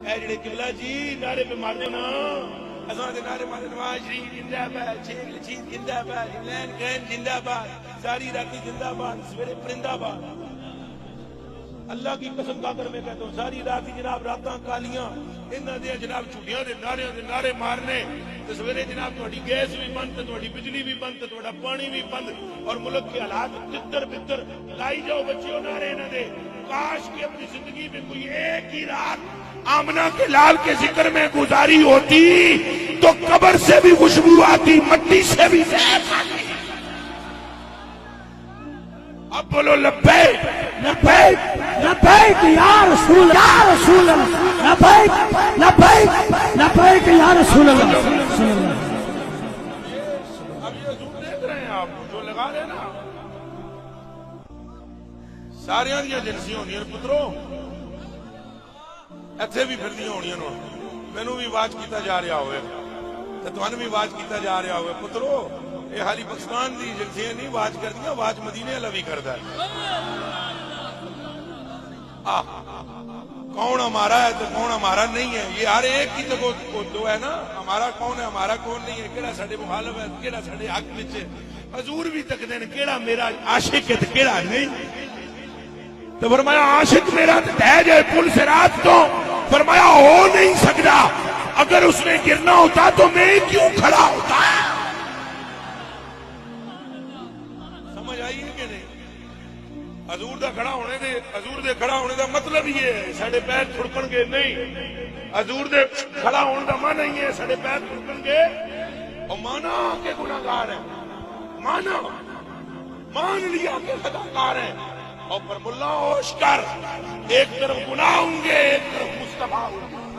اے جڑے قبلہ جی نعرے پہ مار دیو نا اساں دے نعرے مارے نواز شریف زندہ باد، شیخ رشید زندہ باد، عمران خان زندہ باد، ساری راتی زندہ باد، سویرے پرندہ باد۔ اللہ کی قسم کھا کر میں کہتا ہوں ساری راتی جناب راتاں کالیاں انہاں دے جناب چھٹیاں دے نعرے مارنے تے سویرے جناب تہاڈی گیس بھی بند تے تہاڈی بجلی بھی بند تے تہاڈا پانی بھی بند اور ملک کے حالات تتر بتر لائی جاؤ بچیوں نعرے انہاں دے۔ کاش کہ اپنی زندگی میں کوئی ایک ہی رات آمنہ کے لال کے ذکر میں گزاری ہوتی تو قبر سے بھی خوشبو آتی، مٹی سے بھی زہر آتی۔ اب بولو لبیک لبیک لبیک یا رسول اللہ، یا رسول اللہ، لبیک لبیک لبیک یا رسول اللہ۔ اب یہ زور دیکھ رہے ہیں آپ جو لگا رہے ہیں نا ساریاں دیا جنسیاں ہونی ہیں پتروں ایتھے بھی پھر دیا ہونی ہیں مینوں بھی آواز کیتا جا رہا ہوئے تے تانوں بھی آواز کیتا جا رہا ہوئے پتروں یہ حالی پاکستان دی جنسیاں نہیں آواز کردیاں آواز مدینے والا بھی کردا ہے۔ کون ہمارا ہے تو کون ہمارا نہیں ہے یہ ہر ایک کی تو ہے نا، ہمارا کون ہے ہمارا کون نہیں ہے، کیڑا ساڈے مخالف ہے کیڑا ساڈے حق وچ ہے۔ حضور بھی تکدے نے کیڑا میرا عاشق ہے تے کیڑا نہیں۔ تو فرمایا عاشق میرا ڈہ جائے پل صراط تو فرمایا ہو نہیں سکتا، اگر اس میں گرنا ہوتا تو میں کیوں کھڑا ہوتا۔ سمجھ آئی ہے کہ نہیں؟ حضور دا کھڑا ہونے دے حضور دے کھڑا ہونے دا مطلب یہ ہے ساڈے پیر تھڑکن گے نہیں، حضور دے کھڑا ہونے دا معنی یہ ہے ساڈے پیر تھڑکن گے اور مانا کہ گناہگار ہے، مانا مان لیا کہ خطاکار ہے اور پر ملا ہوش کر ایک طرف گناہ ہوں گے ایک طرف مصطفیٰ ہوں گے۔